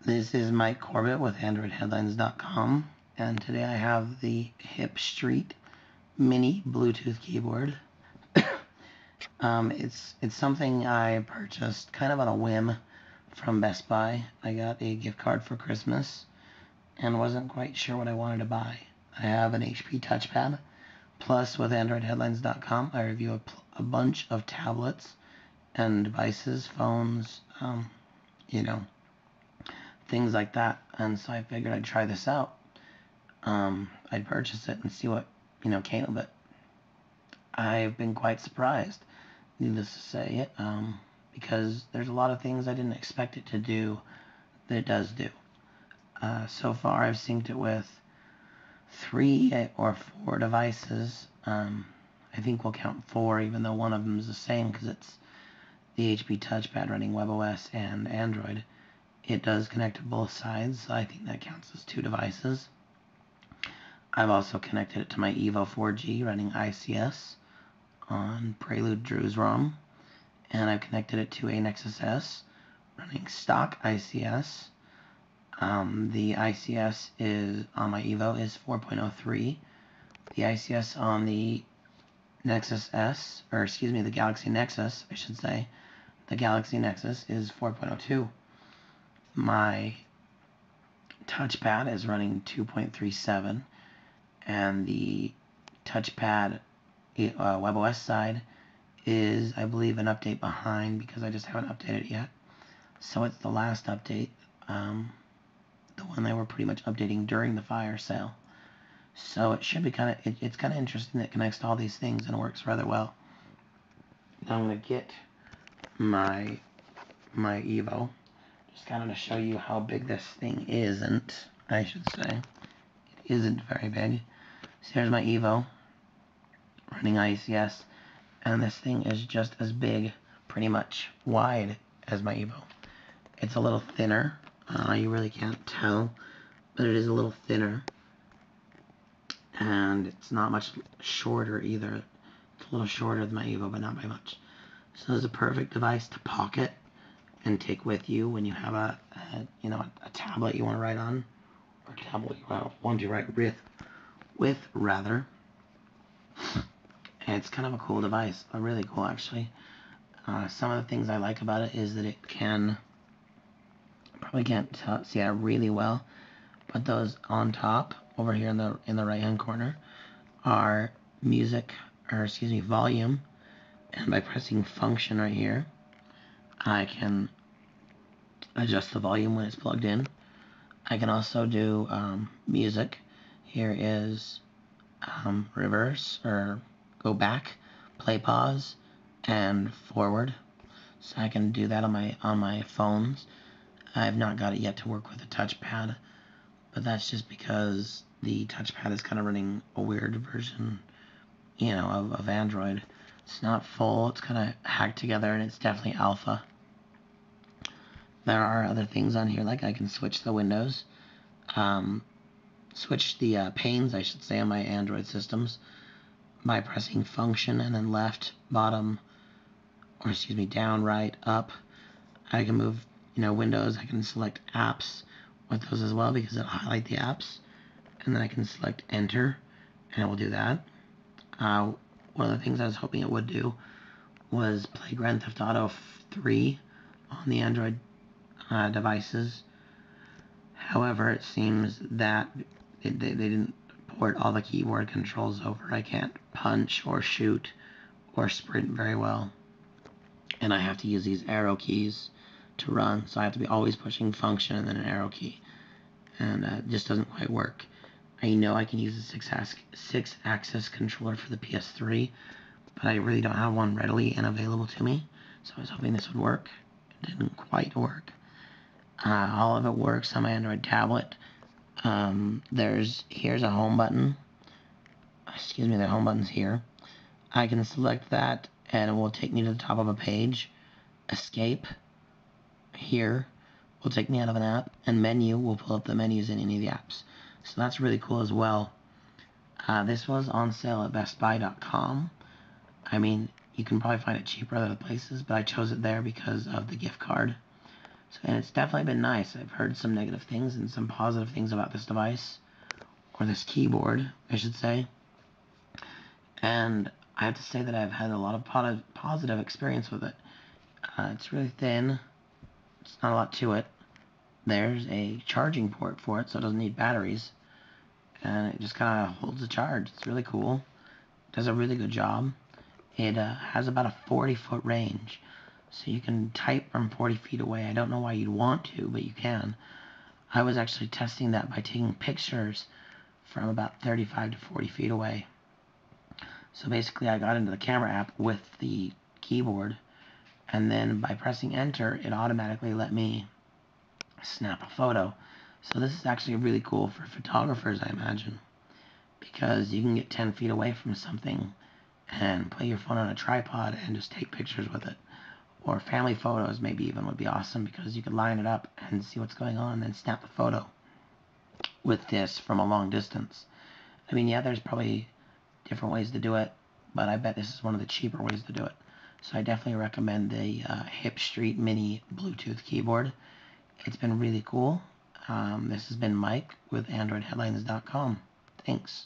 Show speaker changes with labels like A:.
A: This is Mike Corbett with AndroidHeadlines.com, and today I have the Hip Street Mini Bluetooth keyboard. It's something I purchased kind of on a whim from Best Buy. I got a gift card for Christmas and wasn't quite sure what I wanted to buy. I have an HP touchpad, plus with AndroidHeadlines.com I review a bunch of tablets and devices, phones, things like that, and so I figured I'd try this out. I'd purchase it and see what came of it. I've been quite surprised, needless to say, because there's a lot of things I didn't expect it to do that it does do. So far I've synced it with 3 or 4 devices. I think we'll count 4, even though one of them is the same because it's the HP touchpad running WebOS and Android. It does connect to both sides, so I think that counts as 2 devices. I've also connected it to my Evo 4G running ICS on Prelude Drew's ROM, and I've connected it to a Nexus S running stock ICS. The ICS is on my Evo is 4.03. The ICS on the Nexus S, the Galaxy Nexus, I should say, the Galaxy Nexus is 4.02. My touchpad is running 2.37, and the touchpad WebOS side is, I believe, an update behind because I just haven't updated it yet. So it's the last update, the one they were pretty much updating during the fire sale. So it should be it's kind of interesting that it connects to all these things and works rather well. Now I'm going to get my Evo. Just kind of to show you how big this thing isn't, I should say. It isn't very big. So here's my Evo running ICS, and this thing is just as big, pretty much wide, as my Evo. It's a little thinner. You really can't tell, but it is a little thinner. And it's not much shorter either. It's a little shorter than my Evo, but not by much. So it's a perfect device to pocket and take with you when you have a tablet you want to write on, or a tablet you want to write with rather. And it's kind of a cool device, really cool actually. Some of the things I like about it is that it can, probably can't see that really well, but those on top over here in the right hand corner are volume, and by pressing function right here I can adjust the volume when it's plugged in. I can also do music. Here is reverse, or go back, play pause, and forward. So I can do that on my phones. I've not got it yet to work with a touchpad, but that's just because the touchpad is kind of running a weird version, of Android. It's not full, it's kind of hacked together, and it's definitely alpha. There are other things on here, like I can switch the windows, switch the panes, I should say, on my Android systems by pressing function and then left, bottom, or down, right, up. I can move, windows. I can select apps with those as well because it'll highlight the apps, and then I can select enter, and it will do that. One of the things I was hoping it would do was play Grand Theft Auto 3 on the Android devices. However, it seems that they didn't port all the keyboard controls over. I can't punch or shoot or sprint very well, and I have to use these arrow keys to run, so I have to be always pushing function and then an arrow key, and it just doesn't quite work. I know I can use a 6-axis controller for the PS3, but I really don't have one readily and available to me, so I was hoping this would work. It didn't quite work. All of it works on my Android tablet. Here's a home button. The home button's here. I can select that and it will take me to the top of a page. Escape here will take me out of an app, and menu will pull up the menus in any of the apps. So that's really cool as well. This was on sale at bestbuy.com. I mean, you can probably find it cheaper at other places, but I chose it there because of the gift card. And it's definitely been nice. I've heard some negative things and some positive things about this device, or this keyboard, I should say. And I have to say that I've had a lot of positive experience with it. It's really thin. It's not a lot to it. There's a charging port for it, so it doesn't need batteries. And it just kind of holds the charge. It's really cool. It does a really good job. It has about a 40-foot range. So you can type from 40 feet away. I don't know why you'd want to, but you can. I was actually testing that by taking pictures from about 35 to 40 feet away. So basically I got into the camera app with the keyboard, and then by pressing enter, it automatically let me snap a photo. So this is actually really cool for photographers, I imagine, because you can get 10 feet away from something and put your phone on a tripod and just take pictures with it. Or family photos maybe even would be awesome, because you could line it up and see what's going on and then snap the photo with this from a long distance. I mean, yeah, there's probably different ways to do it, but I bet this is one of the cheaper ways to do it. So I definitely recommend the Hip Street Mini Bluetooth keyboard. It's been really cool. This has been Mike with AndroidHeadlines.com. Thanks.